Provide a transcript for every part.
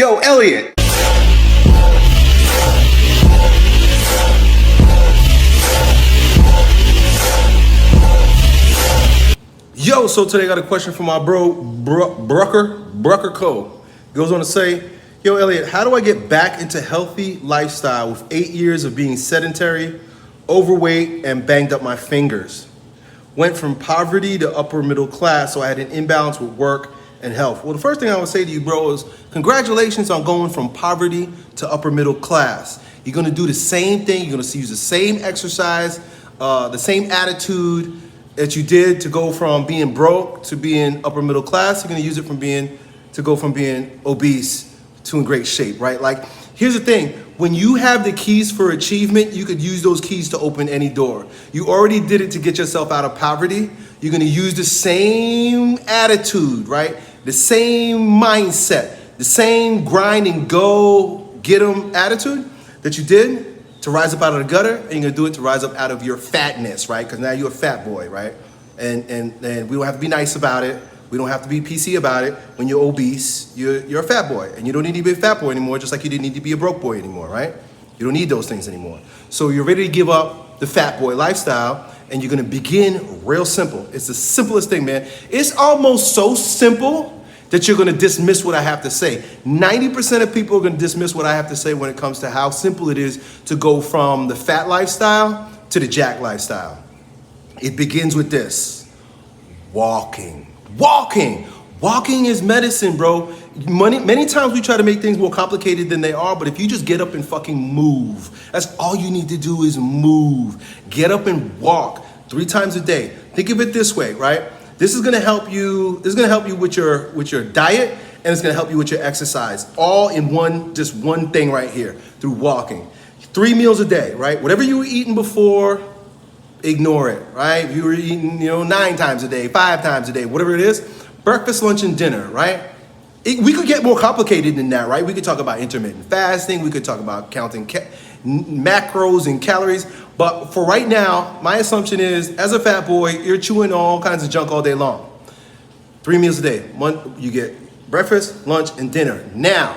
Yo, Elliot. Yo, so today I got a question from my bro, Brucker Co. Goes on to say, yo, Elliot, how do I get back into healthy lifestyle with 8 years of being sedentary, overweight, and banged up my fingers? Went from poverty to upper middle class, so I had an imbalance with work and health. Well, the first thing I would say to you, bro, is congratulations on going from poverty to upper middle class. You're gonna do the same thing. You're gonna use the same exercise, the same attitude that you did to go from being broke to being upper middle class. You're gonna use it to go from being obese to in great shape, right? Like, here's the thing. When you have the keys for achievement, you could use those keys to open any door. You already did it to get yourself out of poverty. You're gonna use the same attitude, right? The same mindset, the same grind and go get 'em attitude that you did to rise up out of the gutter, and you're gonna do it to rise up out of your fatness, right? Because now you're a fat boy, right? And we don't have to be nice about it. We don't have to be PC about it. When you're obese, you're a fat boy, and you don't need to be a fat boy anymore, just like you didn't need to be a broke boy anymore, right? You don't need those things anymore. So you're ready to give up the fat boy lifestyle, and you're gonna begin real simple. It's the simplest thing, man. It's almost so simple that you're gonna dismiss what I have to say. 90% of people are gonna dismiss what I have to say when it comes to how simple it is to go from the fat lifestyle to the jack lifestyle. It begins with this: walking. Walking is medicine, bro. Many times we try to make things more complicated than they are, but if you just get up and fucking move, that's all you need to do is move. Get up and walk 3 times a day. Think of it this way, right? This is gonna help you. This is gonna help you with your diet, and it's gonna help you with your exercise, all in just one thing right here through walking. 3 meals a day, right? Whatever you were eating before, ignore it, right? If you were eating, 9 times a day, 5 times a day, whatever it is, breakfast, lunch, and dinner, right? We could get more complicated than that, right? We could talk about intermittent fasting. We could talk about counting macros and calories. But for right now, my assumption is, as a fat boy, you're chewing all kinds of junk all day long. 3 meals a day. You get breakfast, lunch, and dinner. Now,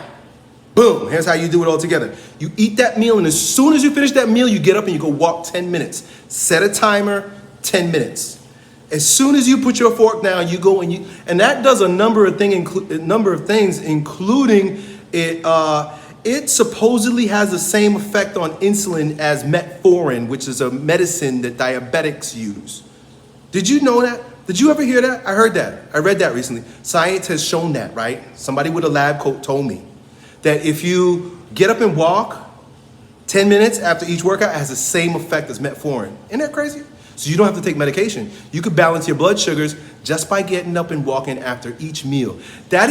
boom, here's how you do it all together. You eat that meal, and as soon as you finish that meal, you get up and you go walk 10 minutes. Set a timer, 10 minutes. As soon as you put your fork down, you go and that does a number of things, including it supposedly has the same effect on insulin as metformin, which is a medicine that diabetics use. Did you know that? Did you ever hear that? I heard that. I read that recently. Science has shown that, right? Somebody with a lab coat told me that if you get up and walk 10 minutes after each workout, it has the same effect as metformin. Isn't that crazy? So you don't have to take medication. You could balance your blood sugars just by getting up and walking after each meal. That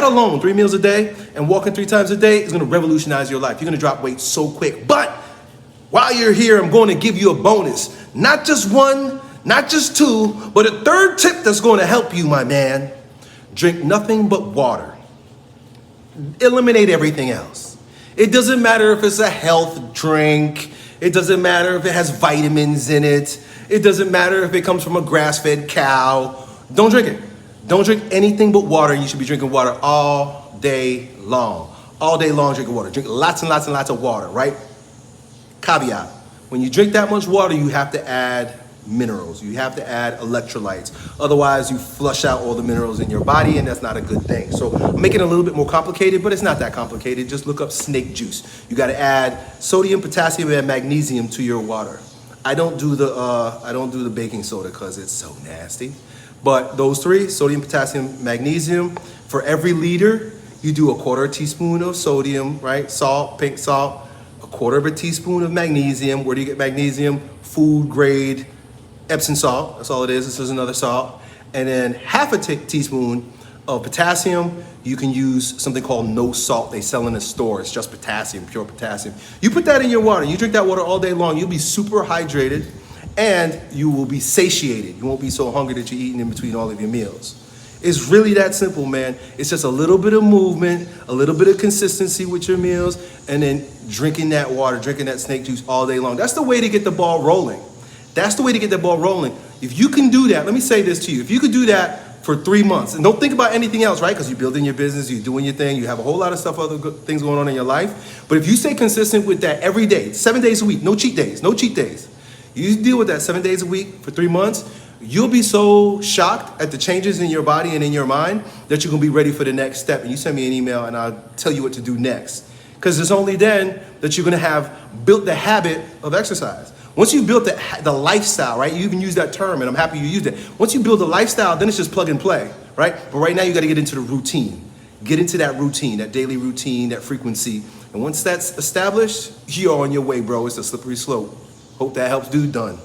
alone, 3 meals a day and walking 3 times a day, is gonna revolutionize your life. You're gonna drop weight so quick. But while you're here, I'm going to give you a bonus. Not just 1, not just 2, but a 3rd tip that's going to help you, my man. Drink nothing but water. Eliminate everything else. It doesn't matter if it's a health drink. It doesn't matter if it has vitamins in it. It doesn't matter if it comes from a grass-fed cow. Don't drink it. Don't drink anything but water. You should be drinking water all day long. All day long, drinking water. Drink lots and lots and lots of water, right? Caveat: when you drink that much water, you have to add minerals. You have to add electrolytes. Otherwise, you flush out all the minerals in your body, and that's not a good thing. So I'm making it a little bit more complicated, but it's not that complicated. Just look up snake juice. You got to add sodium, potassium, and magnesium to your water. I don't do the baking soda because it's so nasty. But those 3, sodium, potassium, magnesium, for every liter, you do 1/4 teaspoon of sodium, right? Salt, pink salt, 1/4 teaspoon of magnesium. Where do you get magnesium? Food grade Epsom salt. That's all it is. This is another salt. And then 1/2 teaspoon of potassium. You can use something called no salt. They sell in the store. It's just potassium, pure potassium. You put that in your water. You drink that water all day long. You'll be super hydrated, and you will be satiated. You won't be so hungry that you're eating in between all of your meals. It's really that simple, man. It's just a little bit of movement, a little bit of consistency with your meals, and then drinking that water, drinking that snake juice all day long. That's the way to get the ball rolling. That's the way to get the ball rolling. If you can do that, let me say this to you. If you could do that for 3 months. And don't think about anything else, right? Because you're building your business, you're doing your thing, you have a whole lot of stuff, other good things going on in your life. But if you stay consistent with that every day, 7 days a week, no cheat days, no cheat days. You deal with that 7 days a week for 3 months, you'll be so shocked at the changes in your body and in your mind that you're gonna be ready for the next step. And you send me an email and I'll tell you what to do next. Because it's only then that you're gonna have built the habit of exercise. Once you built the lifestyle, right? You even use that term, and I'm happy you used it. Once you build the lifestyle, then it's just plug and play, right? But right now you gotta get into the routine. Get into that routine, that daily routine, that frequency. And once that's established, you're on your way, bro. It's a slippery slope. Hope that helps, dude. Done.